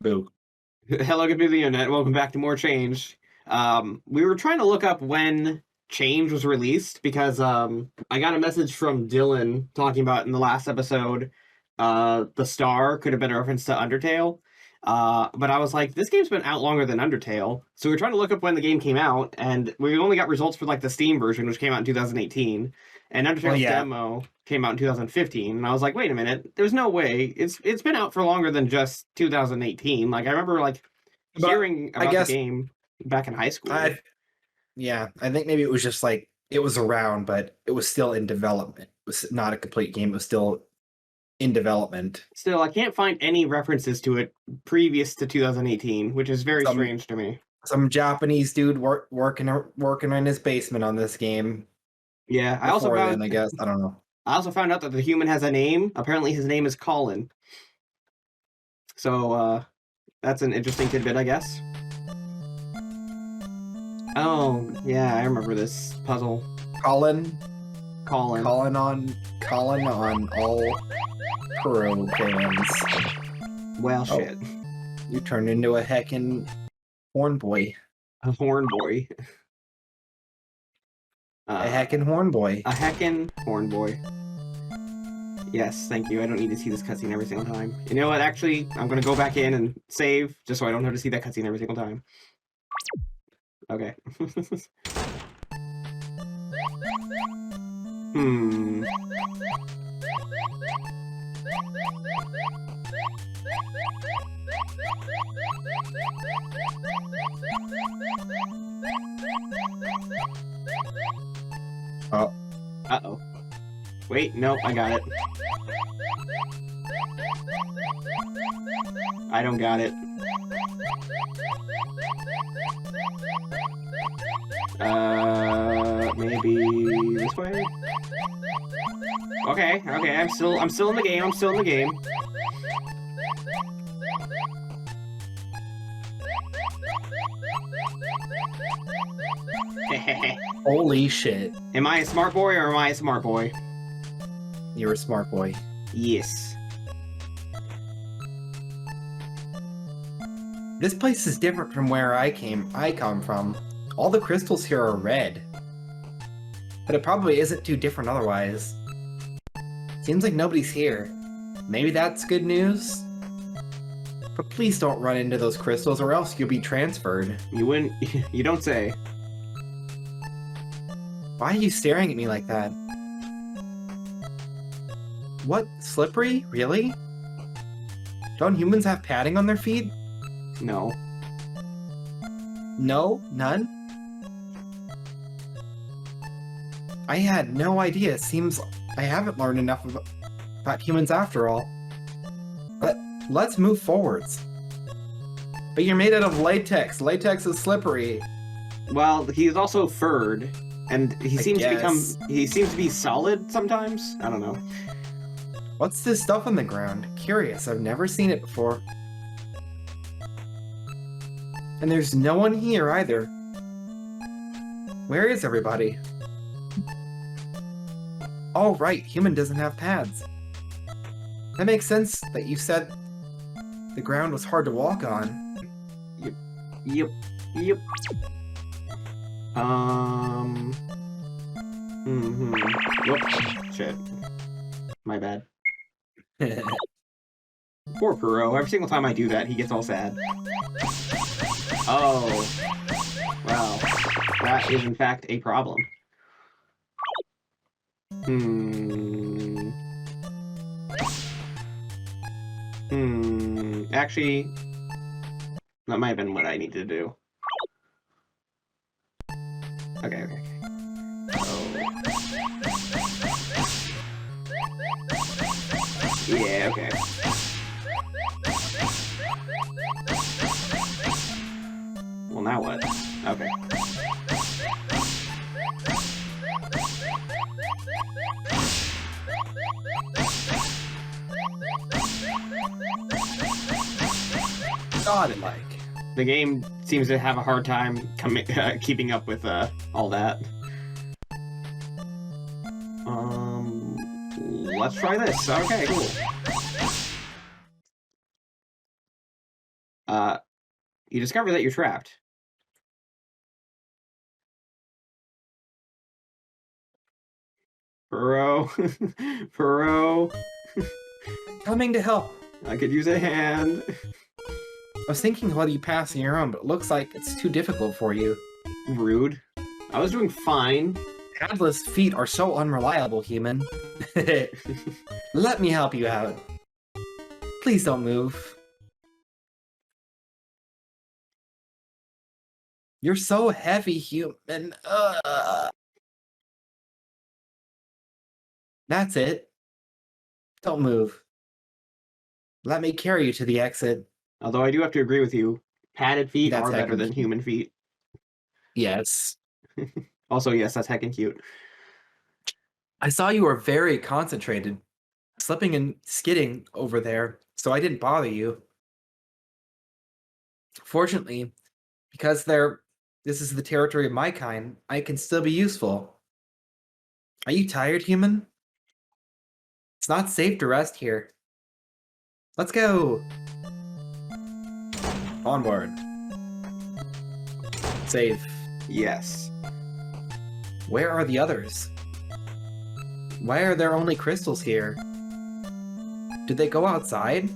Boo. Hello, good the internet. Welcome back to More Change. We were trying to look up when Change was released because I got a message from Dylan talking about in the last episode the star could have been a reference to Undertale. But I was like, this game's been out longer than Undertale. So we were trying to look up when the game came out, and we only got results for like the Steam version, which came out in 2018. And Undertale's demo came out in 2015, and I was like, wait a minute, there's no way. It's been out for longer than just 2018. Like, I remember like hearing about the game back in high school. I think maybe it was just like it was around, but it was still in development. It was not a complete game. It was still in development. Still, I can't find any references to it previous to 2018, which is very strange to me. Some Japanese dude working in his basement on this game. Yeah, I also found. I guess I don't know. I also found out that the human has a name. Apparently, his name is Colin. So that's an interesting tidbit, I guess. Oh yeah, I remember this puzzle. Colin on all Puro fans. Well, shit. You turned into a heckin' horn boy. A horn boy. A heckin' horn boy. A heckin' horn boy. Yes, thank you. I don't need to see this cutscene every single time. You know what? Actually, I'm going to go back in and save, just so I don't have to see that cutscene every single time. Okay. Oh. Uh-oh. Wait, no, I got it. I don't got it. Maybe this way? Okay, I'm still in the game, Holy shit. Am I a smart boy or am I a smart boy? You're a smart boy. Yes. This place is different from where I come from. All the crystals here are red. But it probably isn't too different otherwise. Seems like nobody's here. Maybe that's good news? But please don't run into those crystals or else you'll be transferred. You don't say. Why are you staring at me like that? What? Slippery? Really? Don't humans have padding on their feet? No. No? None? I had no idea. Seems I haven't learned enough about humans after all. But let's move forwards. But you're made out of latex. Latex is slippery. Well, he's also furred, and he seems to be solid sometimes. I don't know. What's this stuff on the ground? Curious, I've never seen it before. And there's no one here either. Where is everybody? Oh right, human doesn't have pads. That makes sense that you said the ground was hard to walk on. Yep. Whoops. Shit. My bad. Poor Puro. Every single time I do that, he gets all sad. Oh. Wow. That is in fact a problem. Actually, that might have been what I need to do. Okay. Oh. Yeah, okay. Well, now what? Okay. Godlike. The game seems to have a hard time keeping up with all that. Let's try this. Okay, cool. You discover that you're trapped. Puro. Puro. Coming to help. I could use a hand. I was thinking of letting you pass on your own, but it looks like it's too difficult for you. Rude. I was doing fine. Handless feet are so unreliable, human. Let me help you out. Please don't move. You're so heavy, human. That's it. Don't move. Let me carry you to the exit. Although I do have to agree with you, padded feet That's are better heckin' than cute. human feet. Yes. Also, yes, that's heckin' cute. I saw you were very concentrated, slipping and skidding over there, so I didn't bother you. Fortunately, because this is the territory of my kind, I can still be useful. Are you tired, human? It's not safe to rest here. Let's go! Onward. Safe. Yes. Where are the others? Why are there only crystals here? Did they go outside?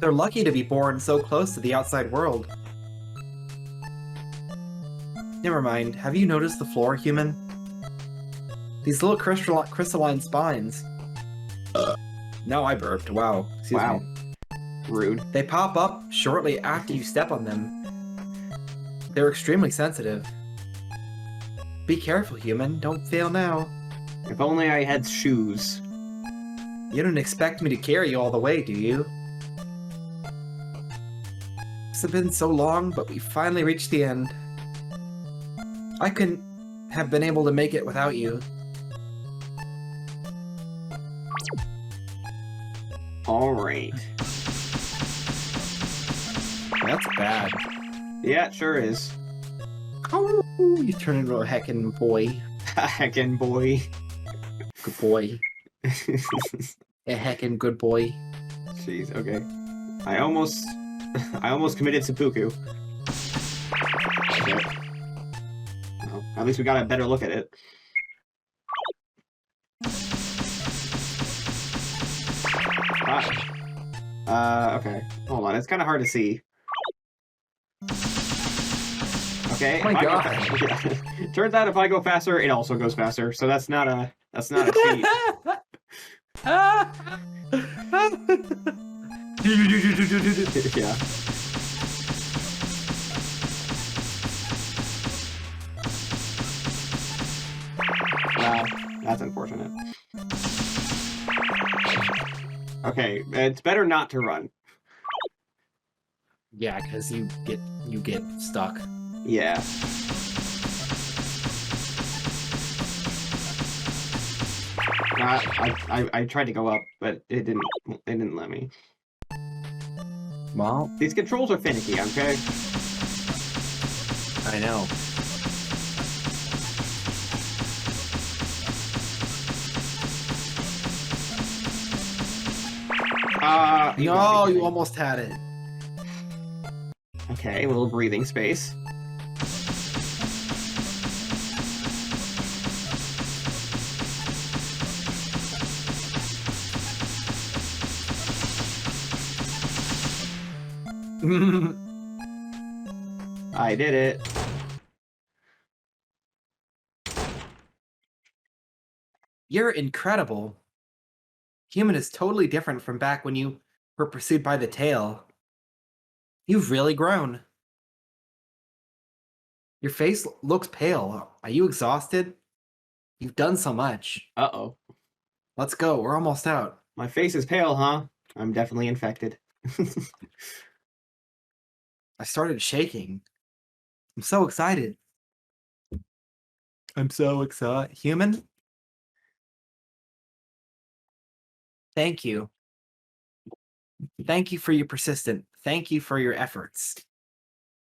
They're lucky to be born so close to the outside world. Never mind, have you noticed the floor, human? These little crystalline spines. Now I burped, wow. Excuse Wow. me. Rude. They pop up shortly after you step on them. They're extremely sensitive. Be careful, human. Don't fail now. If only I had shoes. You don't expect me to carry you all the way, do you? It's been so long, but we finally reached the end. I couldn't have been able to make it without you. Alright. That's bad. Yeah, it sure is. Oh, you turn into a heckin' boy. Heckin' boy. Good boy. A heckin' good boy. Jeez, okay. I almost committed seppuku. Okay. Well, at least we got a better look at it. Okay. Hold on, it's kind of hard to see. Okay. Oh my god. Turns out if I go faster, it also goes faster. So that's not a cheat. Yeah. Wow, that's unfortunate. Okay, it's better not to run. Yeah, because you get stuck. Yeah. I tried to go up, but it didn't let me. Well, These controls are finicky, okay? I know. No, you almost had it. Okay, a little breathing space. I did it. You're incredible. Human is totally different from back when you were pursued by the tail. You've really grown. Your face looks pale. Are you exhausted? You've done so much. Uh-oh. Let's go. We're almost out. My face is pale, huh? I'm definitely infected. I started shaking. I'm so excited. I'm so excited. Human? Thank you. Thank you for your persistence. Thank you for your efforts.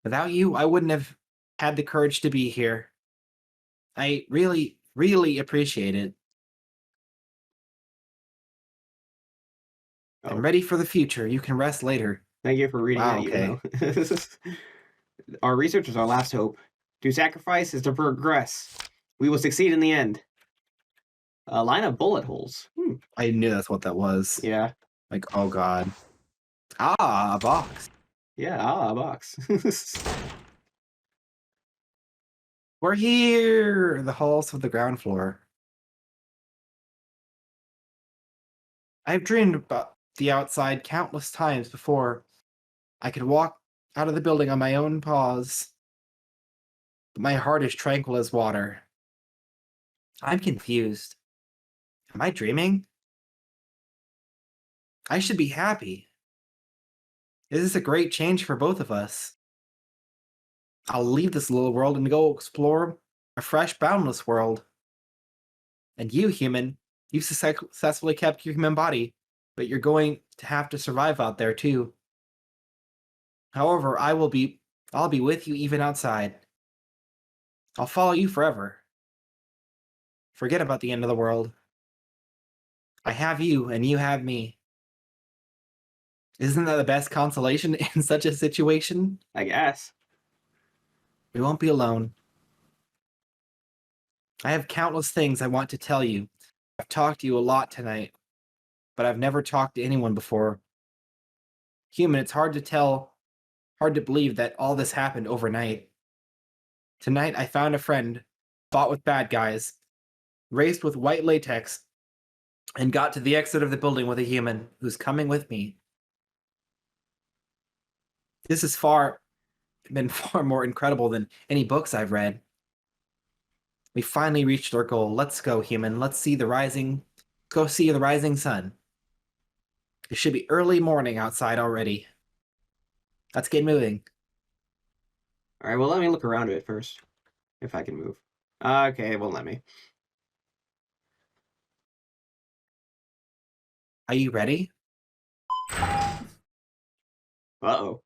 Without you, I wouldn't have had the courage to be here. I really, really appreciate it. I'm Oh, ready for the future. You can rest later. thank you for reading Wow, that, okay. Our research is our last hope. To sacrifice is to progress. We will succeed in the end. A line of bullet holes. I knew that's what that was. Yeah. Like, oh god. Ah, a box. Yeah, a box. We're here! The halls of the ground floor. I've dreamed about the outside countless times before. I could walk out of the building on my own paws. But my heart is tranquil as water. I'm confused. Am I dreaming? I should be happy. This is a great change for both of us. I'll leave this little world and go explore a fresh, boundless world. And you, human, you've successfully kept your human body, but you're going to have to survive out there too. However, I'll be with you even outside. I'll follow you forever. Forget about the end of the world. I have you, and you have me. Isn't that the best consolation in such a situation? I guess. We won't be alone. I have countless things I want to tell you. I've talked to you a lot tonight, but I've never talked to anyone before. Human, it's hard to believe that all this happened overnight. Tonight I found a friend, fought with bad guys, raced with white latex, and got to the exit of the building with a human who's coming with me. This has been far more incredible than any books I've read. We finally reached our goal. Let's go, human. Let's go see the rising sun. It should be early morning outside already. Let's get moving. Alright, well, let me look around a bit first. If I can move. Okay, it won't let me. Are you ready? Uh-oh.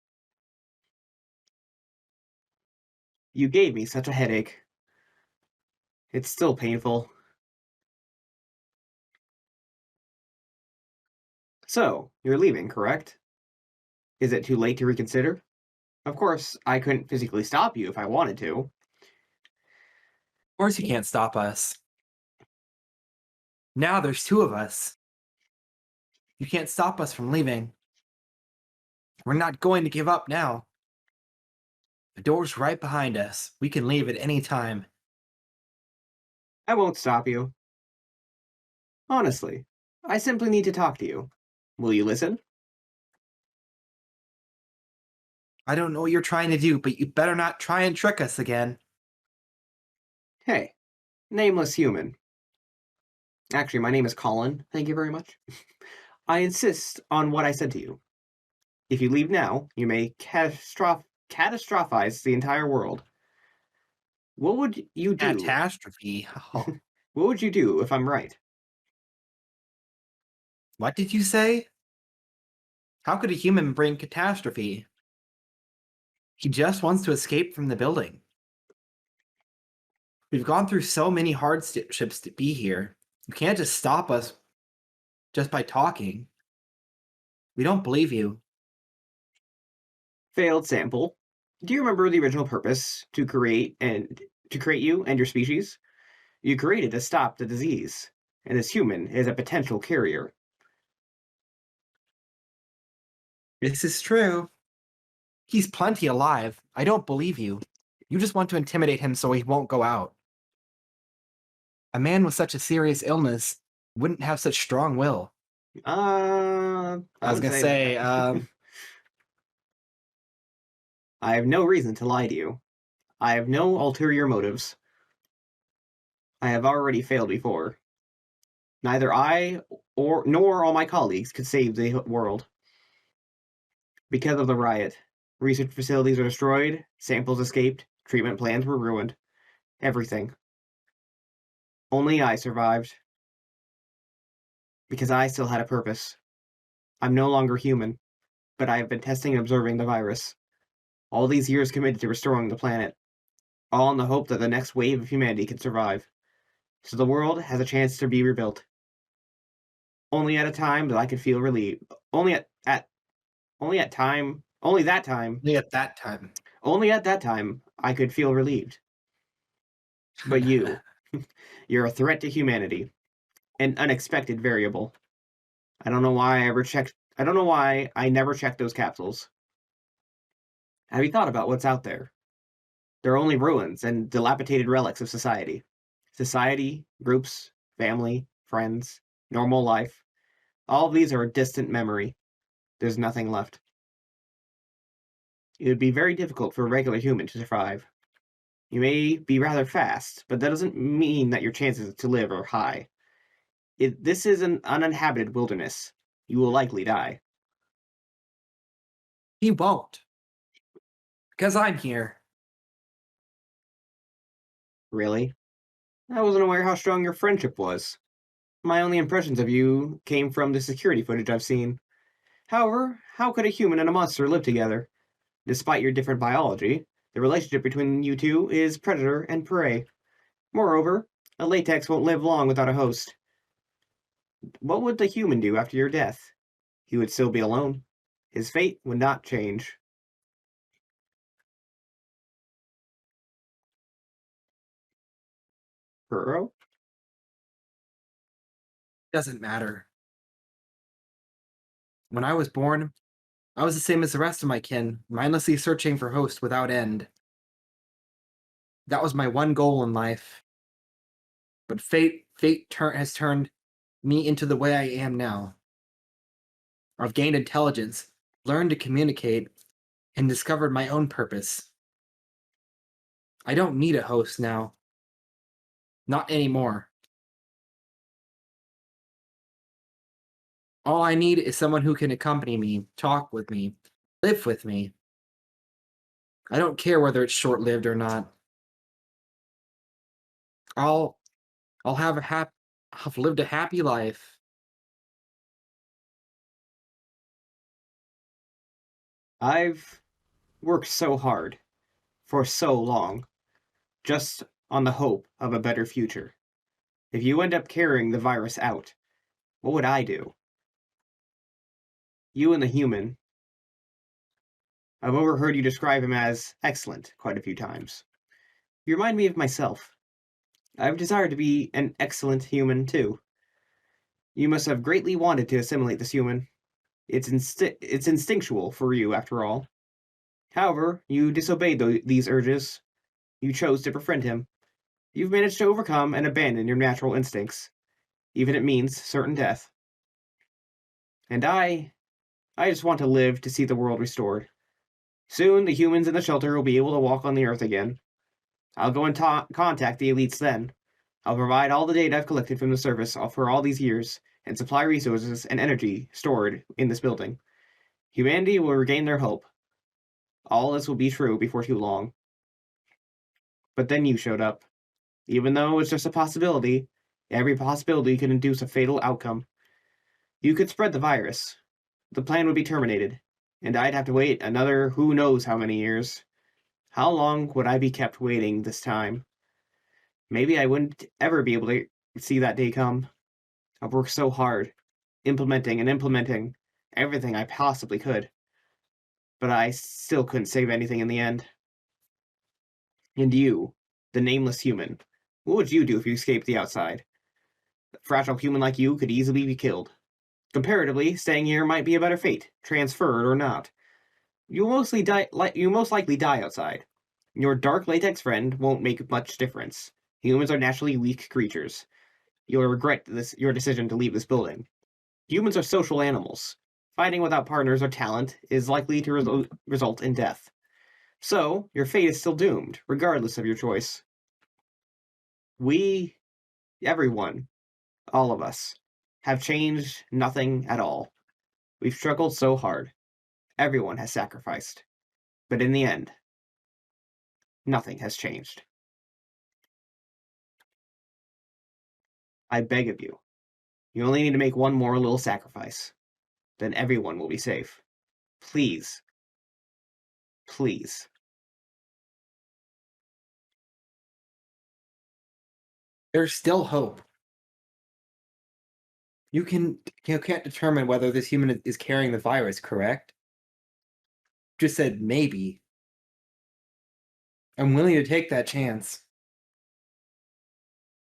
You gave me such a headache. It's still painful. So, you're leaving, correct? Is it too late to reconsider? Of course, I couldn't physically stop you if I wanted to. Of course you can't stop us. Now there's two of us. You can't stop us from leaving. We're not going to give up now. The door's right behind us. We can leave at any time. I won't stop you. Honestly, I simply need to talk to you. Will you listen? I don't know what you're trying to do, but you better not try and trick us again. Hey, nameless human. Actually, my name is Colin. Thank you very much. I insist on what I said to you. If you leave now, you may catastrophize the entire world. What would you do? Catastrophe. Oh. What would you do if I'm right? What did you say? How could a human bring catastrophe? He just wants to escape from the building. We've gone through so many hardships to be here. You can't just stop us just by talking. We don't believe you. Failed sample. Do you remember the original purpose to create you and your species? You created to stop the disease, and this human is a potential carrier. This is true. He's plenty alive. I don't believe you. You just want to intimidate him so he won't go out. A man with such a serious illness wouldn't have such strong will. I was gonna say, I have no reason to lie to you. I have no ulterior motives. I have already failed before. Neither I nor all my colleagues could save the world. Because of the riot, research facilities were destroyed, samples escaped, treatment plans were ruined. Everything. Only I survived. Because I still had a purpose. I'm no longer human, but I have been testing and observing the virus. All these years committed to restoring the planet. All in the hope that the next wave of humanity can survive. So the world has a chance to be rebuilt. only at a time that I could feel relieved. Only at only at time only that time Only at that time. only at that time I could feel relieved. But you, you're a threat to humanity, an unexpected variable. I don't know why I never checked those capsules. Have you thought about what's out there? They're only ruins and dilapidated relics of society. Society, groups, family, friends, normal life. All of these are a distant memory. There's nothing left. It would be very difficult for a regular human to survive. You may be rather fast, but that doesn't mean that your chances to live are high. This is an uninhabited wilderness. You will likely die. He won't. Because I'm here. Really? I wasn't aware how strong your friendship was. My only impressions of you came from the security footage I've seen. However, how could a human and a monster live together? Despite your different biology, the relationship between you two is predator and prey. Moreover, a latex won't live long without a host. What would the human do after your death? He would still be alone. His fate would not change. Puro? Doesn't matter. When I was born, I was the same as the rest of my kin, mindlessly searching for hosts without end. That was my one goal in life. But fate has turned me into the way I am now. I've gained intelligence, learned to communicate, and discovered my own purpose. I don't need a host now. Not anymore. All I need is someone who can accompany me, talk with me, live with me. I don't care whether it's short-lived or not. I'll have lived a happy life. I've worked so hard, for so long, just on the hope of a better future. If you end up carrying the virus out, what would I do? You and the human, I've overheard you describe him as excellent quite a few times. You remind me of myself. I've desired to be an excellent human, too. You must have greatly wanted to assimilate this human. It's instinctual for you, after all. However, you disobeyed these urges. You chose to befriend him. You've managed to overcome and abandon your natural instincts, even if it means certain death. And I just want to live to see the world restored. Soon, the humans in the shelter will be able to walk on the earth again. I'll go and contact the elites then. I'll provide all the data I've collected from the surface for all these years, and supply resources and energy stored in this building. Humanity will regain their hope. All this will be true before too long. But then you showed up. Even though it's just a possibility, every possibility could induce a fatal outcome. You could spread the virus. The plan would be terminated, and I'd have to wait another who knows how many years. How long would I be kept waiting this time? Maybe I wouldn't ever be able to see that day come. I've worked so hard, implementing and implementing everything I possibly could, but I still couldn't save anything in the end. And you, the nameless human, what would you do if you escaped the outside? A fragile human like you could easily be killed. Comparatively, staying here might be a better fate, transferred or not. You most likely die outside. Your dark latex friend won't make much difference. Humans are naturally weak creatures. You'll regret your decision to leave this building. Humans are social animals. Fighting without partners or talent is likely to result in death. So, your fate is still doomed, regardless of your choice. We, everyone, all of us, have changed nothing at all. We've struggled so hard. Everyone has sacrificed. But in the end, nothing has changed. I beg of you, you only need to make one more little sacrifice. Then everyone will be safe. Please. Please. There's still hope. You can't determine whether this human is carrying the virus, correct? Just said maybe. I'm willing to take that chance.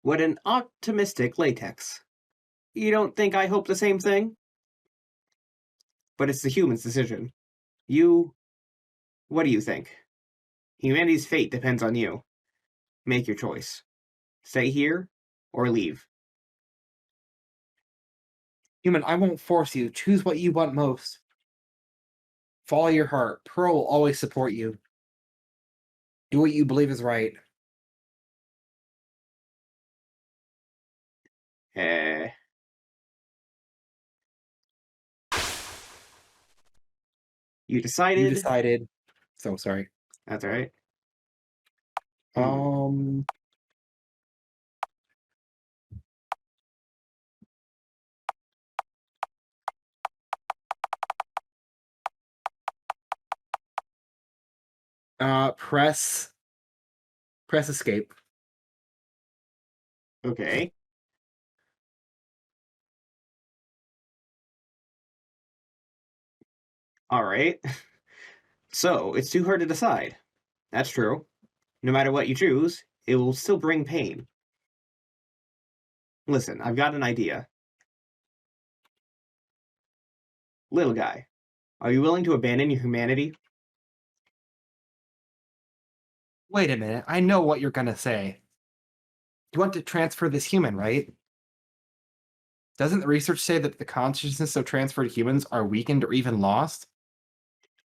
What an optimistic latex. You don't think I hope the same thing? But it's the human's decision. What do you think? Humanity's fate depends on you. Make your choice. Stay here or leave. Human, I won't force you. Choose what you want most. Follow your heart. Puro will always support you. Do what you believe is right. Eh. You decided? You decided. So sorry. That's all right. Press escape. Okay. All right. So, it's too hard to decide. That's true. No matter what you choose, it will still bring pain. Listen, I've got an idea. Little guy, are you willing to abandon your humanity? Wait a minute. I know what you're gonna say. You want to transfer this human, right? Doesn't the research say that the consciousness of transferred humans are weakened or even lost?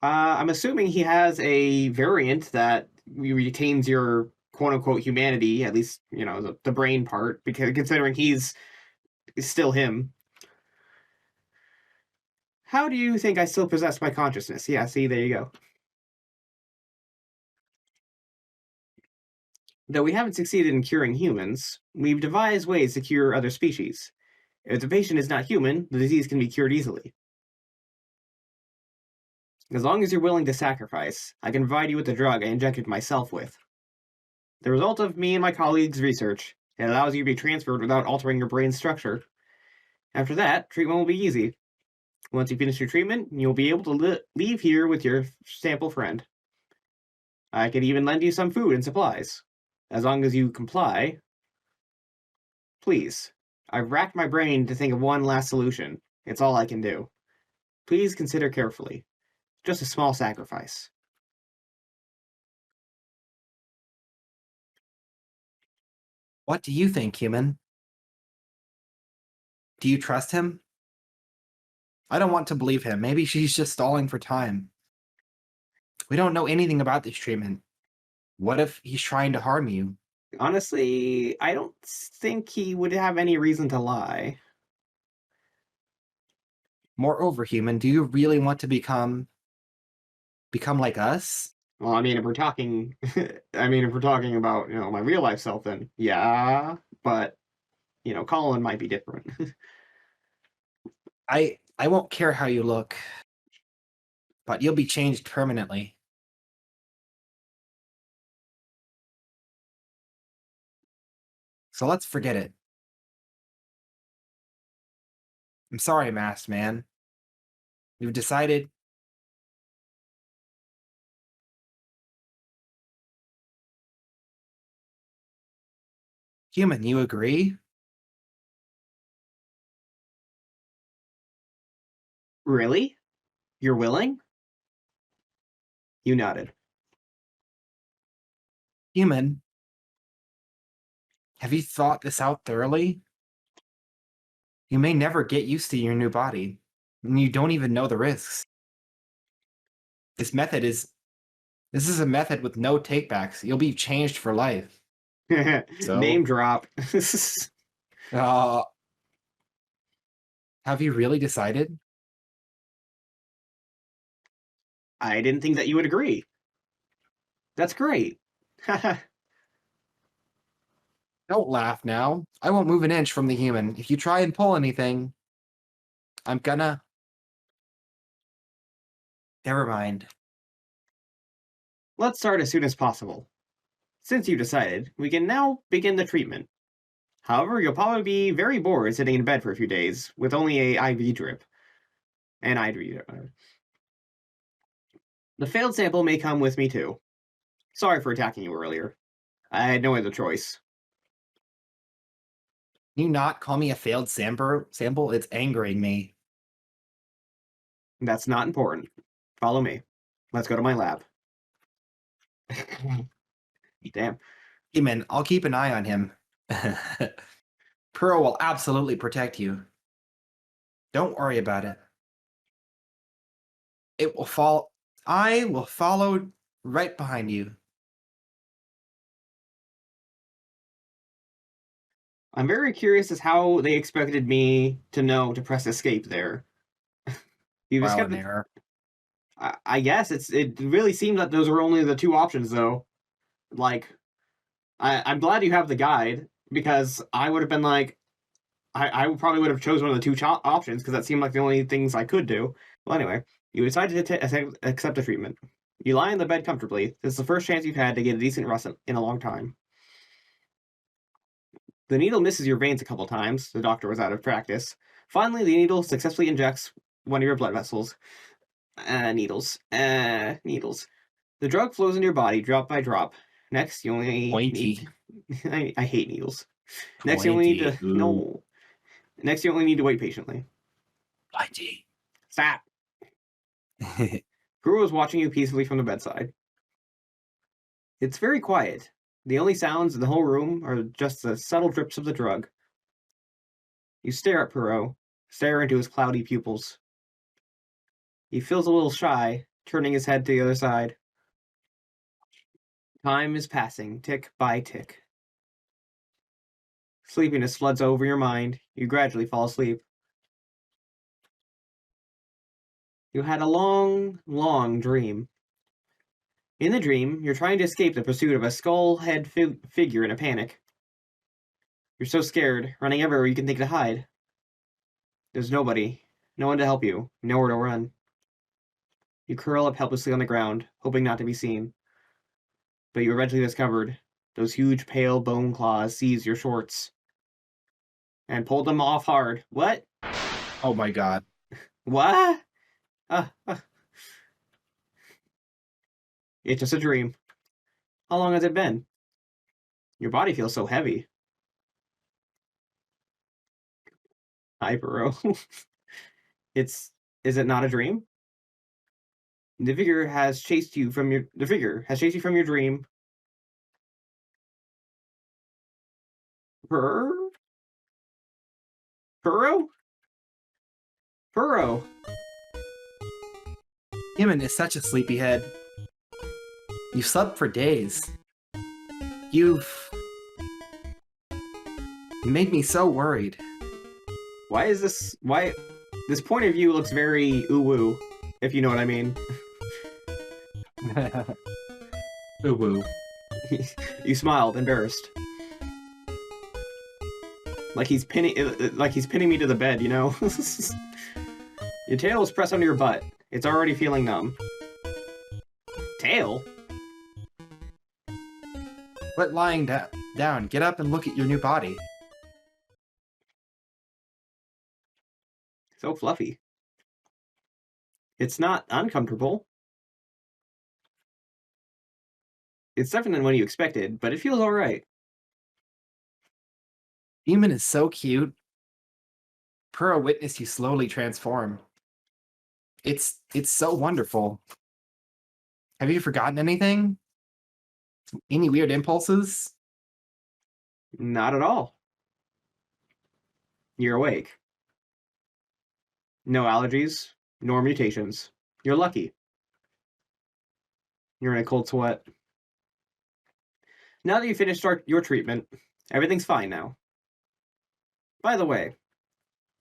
I'm assuming he has a variant that retains your quote-unquote humanity, at least, the brain part, because considering he's still him. How do you think I still possess my consciousness? Yeah, see, there you go. Though we haven't succeeded in curing humans, we've devised ways to cure other species. If the patient is not human, the disease can be cured easily. As long as you're willing to sacrifice, I can provide you with the drug I injected myself with. The result of me and my colleagues' research, it allows you to be transferred without altering your brain structure. After that, treatment will be easy. Once you finish your treatment, you'll be able to leave here with your sample friend. I could even lend you some food and supplies. As long as you comply. Please. I've racked my brain to think of one last solution. It's all I can do. Please consider carefully. Just a small sacrifice. What do you think, human? Do you trust him? I don't want to believe him. Maybe she's just stalling for time. We don't know anything about this treatment. What if he's trying to harm you? Honestly, I don't think he would have any reason to lie. Moreover, human, do you really want to become like us? Well, I mean, if we're talking, about, my real life self, then yeah, but, Colin might be different. I won't care how you look, but you'll be changed permanently. So let's forget it. I'm sorry, masked man. We've decided. Human, you agree? Really? You're willing? You nodded. Human, have you thought this out thoroughly? You may never get used to your new body, and you don't even know the risks. This is a method with no takebacks. You'll be changed for life. So, Name drop. have you really decided? I didn't think that you would agree. That's great. Don't laugh now. I won't move an inch from the human. If you try and pull anything, I'm gonna... Never mind. Let's start as soon as possible. Since you decided, we can now begin the treatment. However, you'll probably be very bored sitting in bed for a few days with only a IV drip. An IV drip. The failed sample may come with me too. Sorry for attacking you earlier. I had no other choice. Can you not call me a failed sample? It's angering me. That's not important. Follow me. Let's go to my lab. Damn. Demon, I'll keep an eye on him. Puro will absolutely protect you. Don't worry about it. I will follow right behind you. I'm very curious as how they expected me to know to press escape there. You just Trial kept and error. I guess it really seemed that those were only the two options though. Like I'm glad you have the guide because I would have been like I probably would have chosen one of the two options because that seemed like the only things I could do. Well, anyway, you decided to accept the treatment. You lie in the bed comfortably. This is the first chance you've had to get a decent rest in a long time. The needle misses your veins a couple times. The doctor was out of practice. Finally, the needle successfully injects one of your blood vessels. Needles. Needles. The drug flows into your body drop by drop. Next, you only Pointy. need... I hate needles. Next, you only need to... Ooh. No. Next, you only need to wait patiently. Pointy. Stop. Puro is watching you peacefully from the bedside. It's very quiet. The only sounds in the whole room are just the subtle drips of the drug. You stare at Puro, stare into his cloudy pupils. He feels a little shy, turning his head to the other side. Time is passing, tick by tick. Sleepiness floods over your mind. You gradually fall asleep. You had a long, long dream. In the dream, you're trying to escape the pursuit of a skull-head figure in a panic. You're so scared, running everywhere you can think to hide. There's nobody, no one to help you, nowhere to run. You curl up helplessly on the ground, hoping not to be seen. But you eventually discovered those huge pale bone claws seized your shorts and pulled them off hard. What? Oh my god. What? It's just a dream. How long has it been? Your body feels so heavy. Hi, Puro. Is it not a dream? The figure has chased you from your dream. Puro? Puro? Demon is such a sleepyhead. You've slept for days. You made me so worried. Why this point of view looks very ooh-woo, if you know what I mean. Ooh woo. You smiled, embarrassed. Like he's pinning me to the bed, you know? Your tail is pressed under your butt. It's already feeling numb. Tail? Quit lying down. Get up and look at your new body. So fluffy. It's not uncomfortable. It's different than what you expected, but it feels alright. Demon is so cute. Puro witnessed you slowly transform. It's so wonderful. Have you forgotten anything? Any weird impulses? Not at all. You're awake. No allergies, nor mutations. You're lucky. You're in a cold sweat. Now that you finished your treatment, everything's fine now. By the way,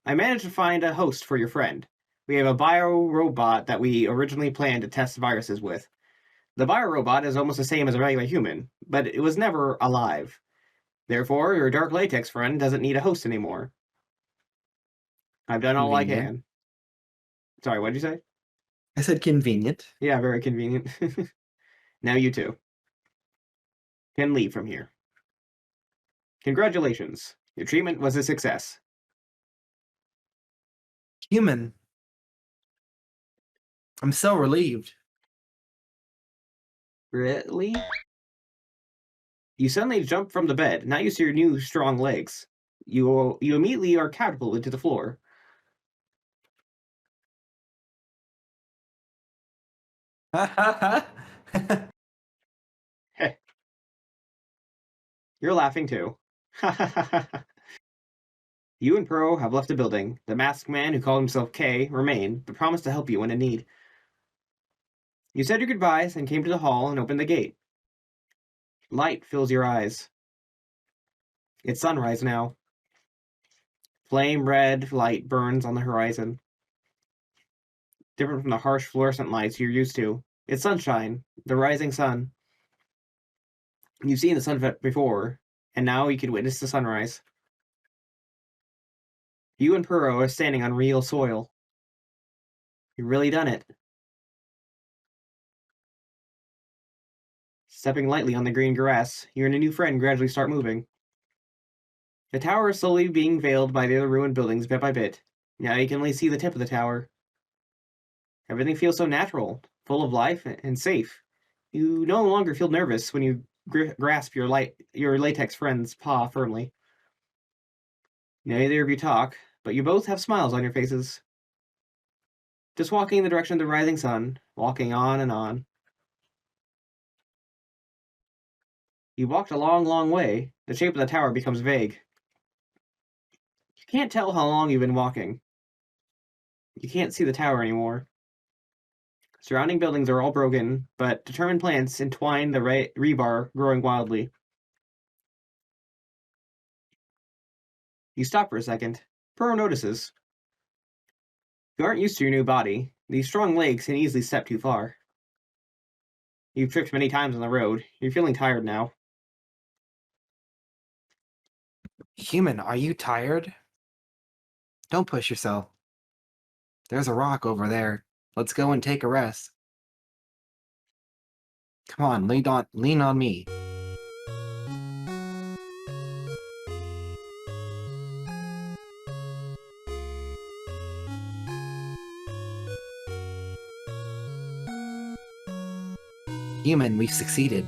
I managed to find a host for your friend. We have a bio-robot that we originally planned to test viruses with. The bio-robot is almost the same as a regular human, but it was never alive. Therefore, your dark latex friend doesn't need a host anymore. I've done all I can. Sorry, what did you say? I said convenient. Yeah, very convenient. Now you two can leave from here. Congratulations. Your treatment was a success. Human. I'm so relieved. Really? You suddenly jump from the bed. Now you see your new strong legs. You immediately are catapulted to the floor. Heh. You're laughing too. You and Puro have left the building. The masked man who called himself K remained, but promised to help you when in need. You said your goodbyes and came to the hall and opened the gate. Light fills your eyes. It's sunrise now. Flame red light burns on the horizon. Different from the harsh fluorescent lights you're used to. It's sunshine, the rising sun. You've seen the sunset before, and now you can witness the sunrise. You and Puro are standing on real soil. You've really done it. Stepping lightly on the green grass, you and a new friend gradually start moving. The tower is slowly being veiled by the other ruined buildings bit by bit. Now you can only see the tip of the tower. Everything feels so natural, full of life, and safe. You no longer feel nervous when you grasp your latex friend's paw firmly. Neither of you talk, but you both have smiles on your faces. Just walking in the direction of the rising sun, walking on and on. You walked a long, long way. The shape of the tower becomes vague. You can't tell how long you've been walking. You can't see the tower anymore. Surrounding buildings are all broken, but determined plants entwine the rebar, growing wildly. You stop for a second. Puro notices. You aren't used to your new body. These strong legs can easily step too far. You've tripped many times on the road. You're feeling tired now. Human, are you tired? Don't push yourself. There's a rock over there. Let's go and take a rest. Come on, lean on me. Human, we've succeeded.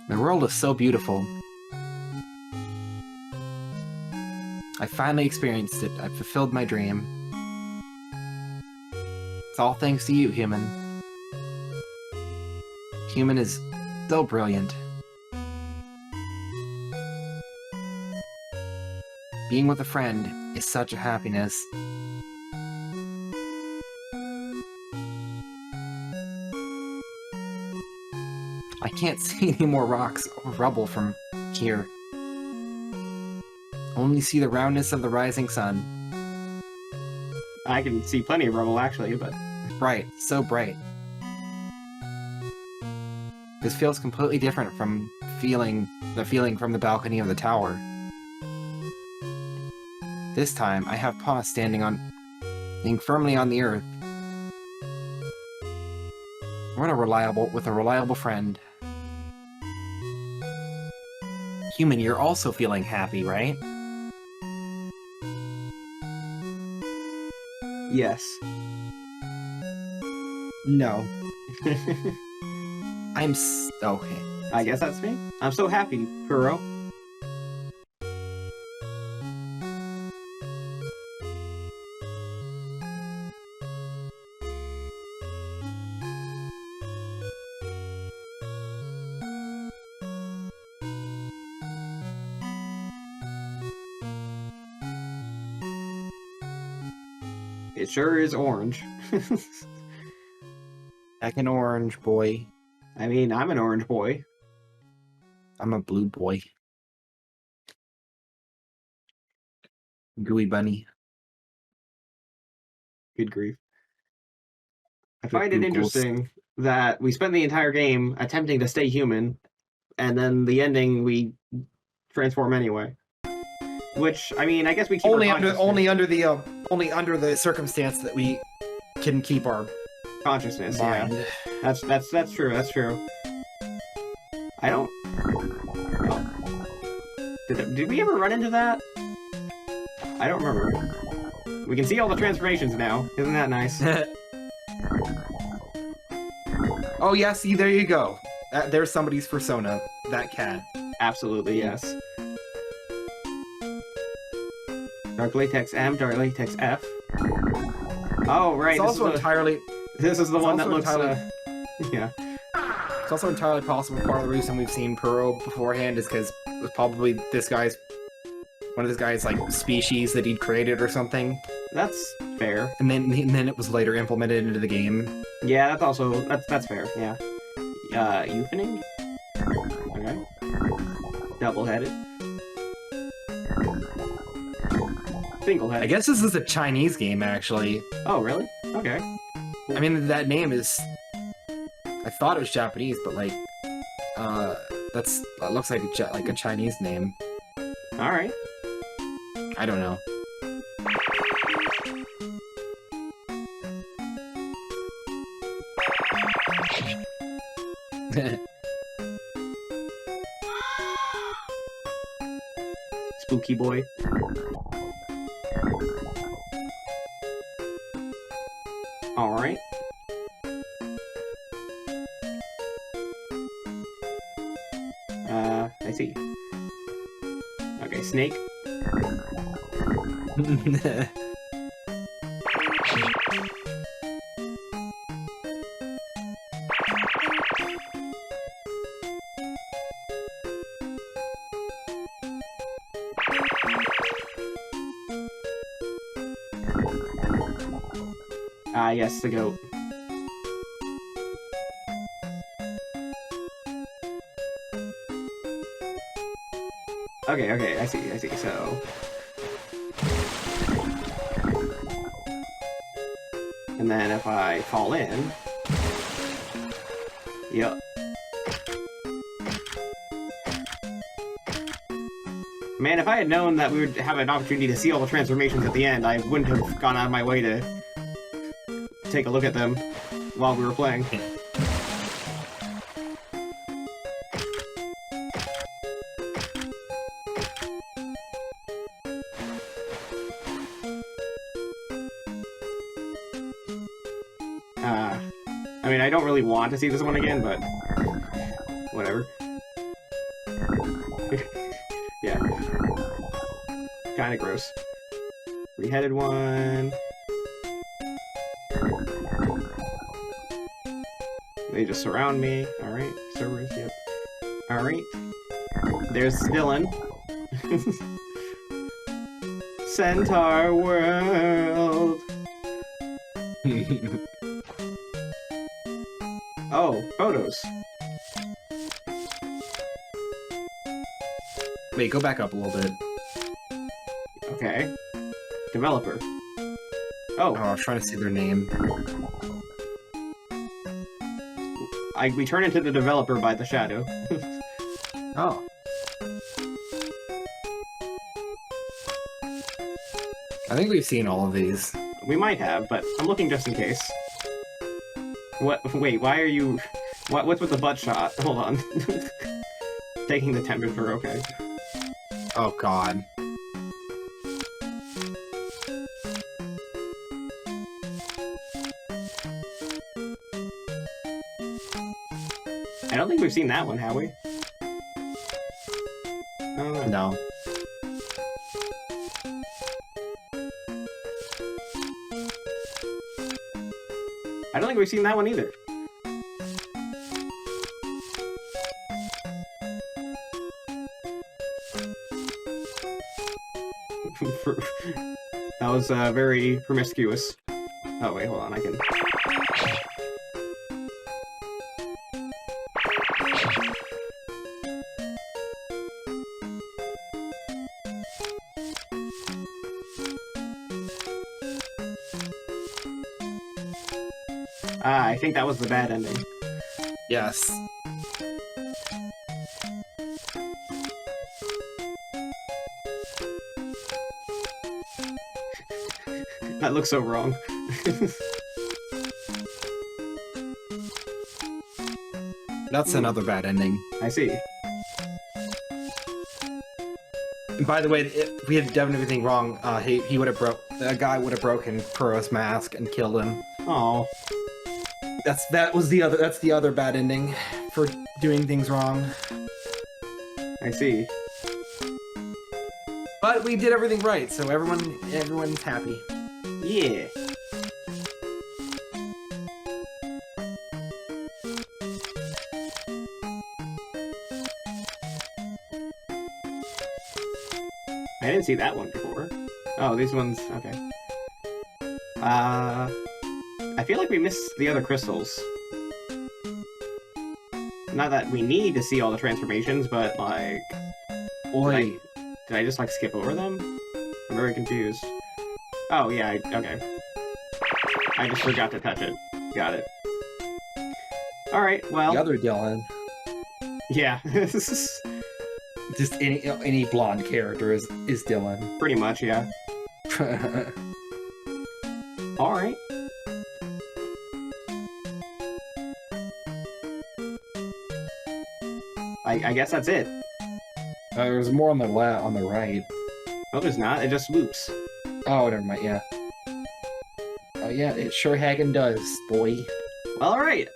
The world is so beautiful. I finally experienced it. I fulfilled my dream. It's all thanks to you, Human. Human is so brilliant. Being with a friend is such a happiness. I can't see any more rocks or rubble from here. Only see the roundness of the rising sun. I can see plenty of rubble, actually, but... Bright, so bright. This feels completely different from the feeling from the balcony of the tower. This time, I have paws standing firmly on the earth. With a reliable friend. Human, you're also feeling happy, right? Yes. No. Okay. I guess that's me. I'm so happy, Puro. It sure is orange. Like an orange boy. I mean, I'm an orange boy. I'm a blue boy. Gooey bunny. Good grief. I find it interesting that we spent the entire game attempting to stay human, and then the ending we transform anyway. Which, I mean, I guess we keep only under the circumstance that we can keep our consciousness. mind. Yeah, that's true. That's true. I don't. Did we ever run into that? I don't remember. We can see all the transformations now. Isn't that nice? Oh yeah, see, there you go. There's somebody's persona. That cat. Absolutely, yes. Dark Latex M, Dark Latex F. Oh, right. It's also entirely... This is the one that looks... yeah. It's also entirely possible part of the reason we've seen Puro beforehand is because it was probably one of this guy's, like, species that he'd created or something. That's fair. And then it was later implemented into the game. Yeah, that's also... That's fair, yeah. Euphening? Okay. Double-headed. Single-headed. I guess this is a Chinese game, actually. Oh, really? Okay. I mean, that name is... I thought it was Japanese, but, like... that looks like a Chinese name. Alright. I don't know. Spooky boy. Alright. I see. Okay, snake. Ah, yes, the goat. Okay, I see, so... And then if I fall in... Yep. Man, if I had known that we would have an opportunity to see all the transformations at the end, I wouldn't have gone out of my way to take a look at them while we were playing. I mean, I don't really want to see this one again, but whatever. Yeah. Kinda gross. Three-headed one. They just surround me. Alright, servers, yep. Alright. There's Dylan. Centaur World! Oh, photos. Wait, go back up a little bit. Okay. Developer. Oh. I was trying to see their name. We turn into the developer by the shadow. Oh. I think we've seen all of these. We might have, but I'm looking just in case. What? Wait, why are you... What's with the butt shot? Hold on. Taking the temperature, okay. Oh, God. I don't think we've seen that one, have we? Oh, No. I don't think we've seen that one either. That was very promiscuous. Oh wait, hold on, I can... Ah, I think that was the bad ending. Yes. That looks so wrong. That's another bad ending. I see. And by the way, if we had done everything wrong, he would have that guy would have broken Puro's mask and killed him. Oh. That's the other bad ending for doing things wrong. I see. But we did everything right, so everyone's happy. Yeah. I didn't see that one before. Oh, these ones, okay. I feel like we missed the other crystals. Not that we need to see all the transformations, but like... Oi. Did I just like skip over them? I'm very confused. Oh, yeah, okay. I just forgot to touch it. Got it. Alright, well... The other Dylan. Yeah. Just any blonde character is Dylan. Pretty much, yeah. Alright. I guess that's it. There's more on the right. Oh, there's not. It just loops. Oh, never mind, yeah. Oh, yeah, it sure haggin' does, boy. Well, alright.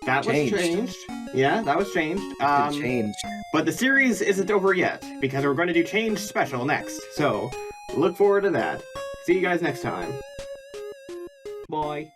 That was changed. Yeah, that was changed. Changed. But the series isn't over yet, because we're going to do Change Special next. So, look forward to that. See you guys next time. Bye.